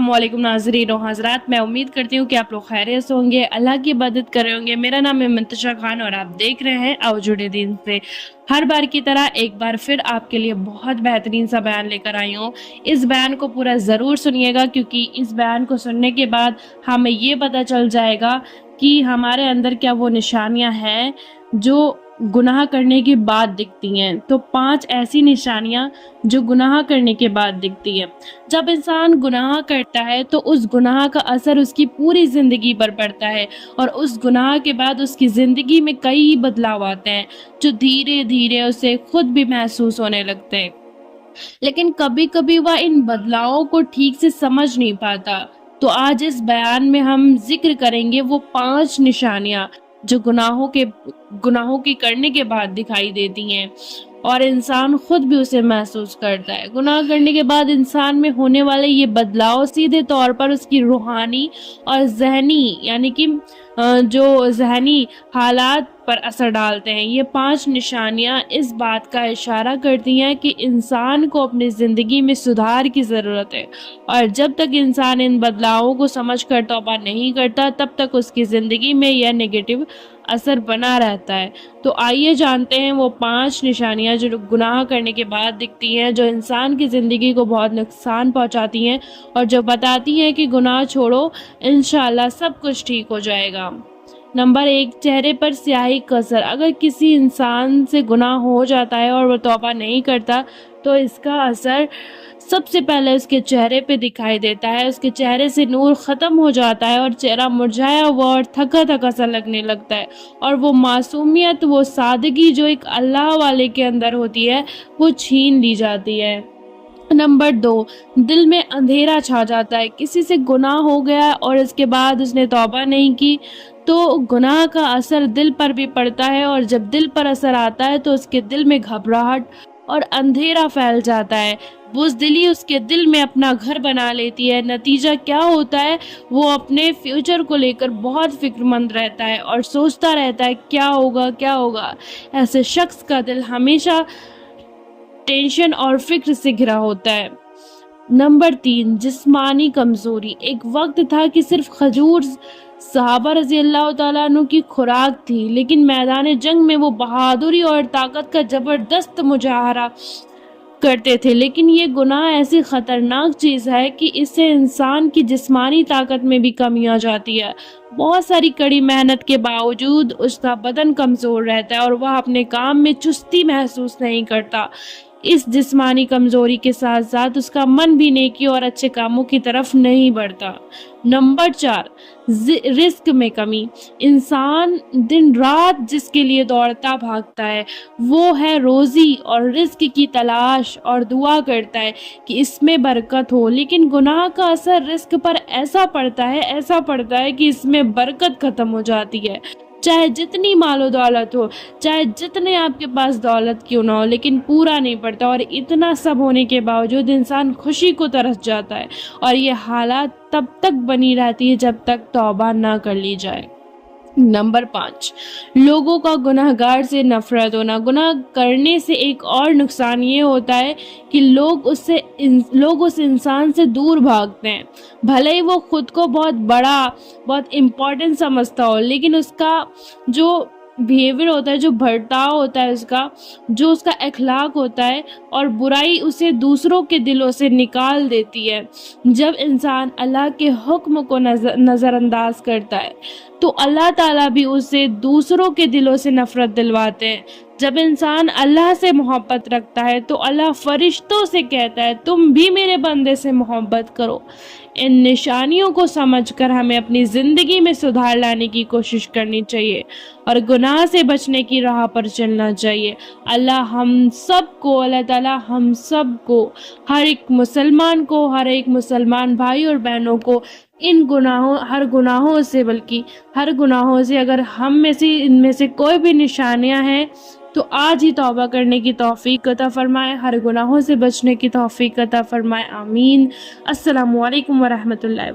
अस्सलामुअलैकुम नाज़रीन और हज़रात, मैं उम्मीद करती हूँ कि आप लोग खैरियत से होंगे, अल्लाह की इबादत कर रहे होंगे। मेरा नाम है मुंतशा खान और आप देख रहे हैं आओ जुड़े दिन से। हर बार की तरह एक बार फिर आपके लिए बहुत बेहतरीन सा बयान लेकर आई हूँ। इस बयान को पूरा ज़रूर सुनिएगा, क्योंकि इस बयान को सुनने के बाद हमें ये पता चल जाएगा कि हमारे अंदर क्या वो निशानियाँ हैं जो गुनाह करने के बाद दिखती हैं। तो 5 ऐसी निशानियां जो गुनाह करने के बाद दिखती हैं। जब इंसान गुनाह करता है तो उस गुनाह का असर उसकी पूरी जिंदगी पर पड़ता है और उस गुनाह के बाद उसकी जिंदगी में कई बदलाव आते हैं जो धीरे धीरे उसे खुद भी महसूस होने लगते हैं। लेकिन कभी कभी वह इन बदलावों को ठीक से समझ नहीं पाता। तो आज इस बयान में हम जिक्र करेंगे वो 5 निशानियां जो गुनाहों के करने के बाद दिखाई देती हैं और इंसान खुद भी उसे महसूस करता है। गुनाह करने के बाद इंसान में होने वाले ये बदलाव सीधे तौर पर उसकी रूहानी और जहनी यानी कि जो जहनी हालात पर असर डालते हैं। ये 5 निशानियां इस बात का इशारा करती हैं कि इंसान को अपनी ज़िंदगी में सुधार की ज़रूरत है, और जब तक इंसान इन बदलावों को समझकर तौबा नहीं करता तब तक उसकी ज़िंदगी में यह नेगेटिव असर बना रहता है। तो आइए जानते हैं वो 5 निशानियां जो गुनाह करने के बाद दिखती हैं, जो इंसान की ज़िंदगी को बहुत नुकसान पहुंचाती हैं और जो बताती हैं कि गुनाह छोड़ो, इंशाअल्लाह सब कुछ ठीक हो जाएगा। नंबर 1, चेहरे पर स्याही का असर। अगर किसी इंसान से गुनाह हो जाता है और वह तौबा नहीं करता तो इसका असर सबसे पहले उसके चेहरे पे दिखाई देता है। उसके चेहरे से नूर ख़त्म हो जाता है और चेहरा मुरझाया हुआ और थका थका सा लगने लगता है, और वो मासूमियत, वो सादगी जो एक अल्लाह वाले के अंदर होती है वो छीन ली जाती है। नंबर 2, दिल में अंधेरा छा जाता है। किसी से गुनाह हो गया और इसके बाद उसने तौबा नहीं की तो गुनाह का असर दिल पर भी पड़ता है, और जब दिल पर असर आता है तो उसके दिल में घबराहट और अंधेरा फैल जाता है। बुज़दिली उसके दिल में अपना घर बना लेती है। नतीजा क्या होता है, वो अपने फ्यूचर को लेकर बहुत फिक्रमंद रहता है और सोचता रहता है क्या होगा क्या होगा। ऐसे शख्स का दिल हमेशा टेंशन और फिक्र से घिरा होता है। नंबर 3, जिस्मानी कमजोरी। एक वक्त था कि सिर्फ खजूर सहाबा रजी अल्लाह तआला अन्हु की खुराक थी, लेकिन मैदान जंग में वो बहादुरी और ताकत का जबरदस्त मुजाहरा करते थे। लेकिन ये गुनाह ऐसी खतरनाक चीज़ है कि इससे इंसान की जिस्मानी ताकत में भी कमी आ जाती है। बहुत सारी कड़ी मेहनत के बावजूद उसका बदन कमज़ोर रहता है और वह अपने काम में चुस्ती महसूस नहीं करता। इस जिस्मानी कमजोरी के साथ साथ उसका मन भी नेकी और अच्छे कामों की तरफ नहीं बढ़ता। नंबर 4, रिस्क में कमी। इंसान दिन रात जिसके लिए दौड़ता भागता है वो है रोजी और रिस्क की तलाश, और दुआ करता है कि इसमें बरकत हो। लेकिन गुनाह का असर रिस्क पर ऐसा पड़ता है कि इसमें बरकत खत्म हो जाती है। चाहे जितनी मालो दौलत हो, चाहे जितने आपके पास दौलत क्यों ना हो, लेकिन पूरा नहीं पड़ता, और इतना सब होने के बावजूद इंसान खुशी को तरस जाता है, और ये हालात तब तक बनी रहती है जब तक तौबा ना कर ली जाए। नंबर 5, लोगों का गुनहगार से नफरत होना। गुनाह करने से एक और नुकसान ये होता है कि लोग उस इंसान से दूर भागते हैं। भले ही वो खुद को बहुत बड़ा, बहुत इम्पोर्टेंट समझता हो, लेकिन उसका जो बिहेवियर होता है, जो बर्ताव होता है, जो उसका अखलाक होता है, और बुराई उसे दूसरों के दिलों से निकाल देती है। जब इंसान अल्लाह के हुक्म को नज़रअंदाज करता है तो अल्लाह ताला भी उसे दूसरों के दिलों से नफरत दिलवाते हैं। जब इंसान अल्लाह से मोहब्बत रखता है तो अल्लाह फरिश्तों से कहता है तुम भी मेरे बंदे से मोहब्बत करो। इन निशानियों को समझकर हमें अपनी ज़िंदगी में सुधार लाने की कोशिश करनी चाहिए और गुनाह से बचने की राह पर चलना चाहिए। अल्लाह ताला हम सबको, हर एक मुसलमान भाई और बहनों को हर गुनाहों से अगर इनमें से कोई भी निशानियां हैं तो आज ही तौबा करने की तौफीक अता फरमाए, हर गुनाहों से बचने की तौफीक अता फरमाए। आमीन। अस्सलामु अलैकुम व रहमतुल्लाहि।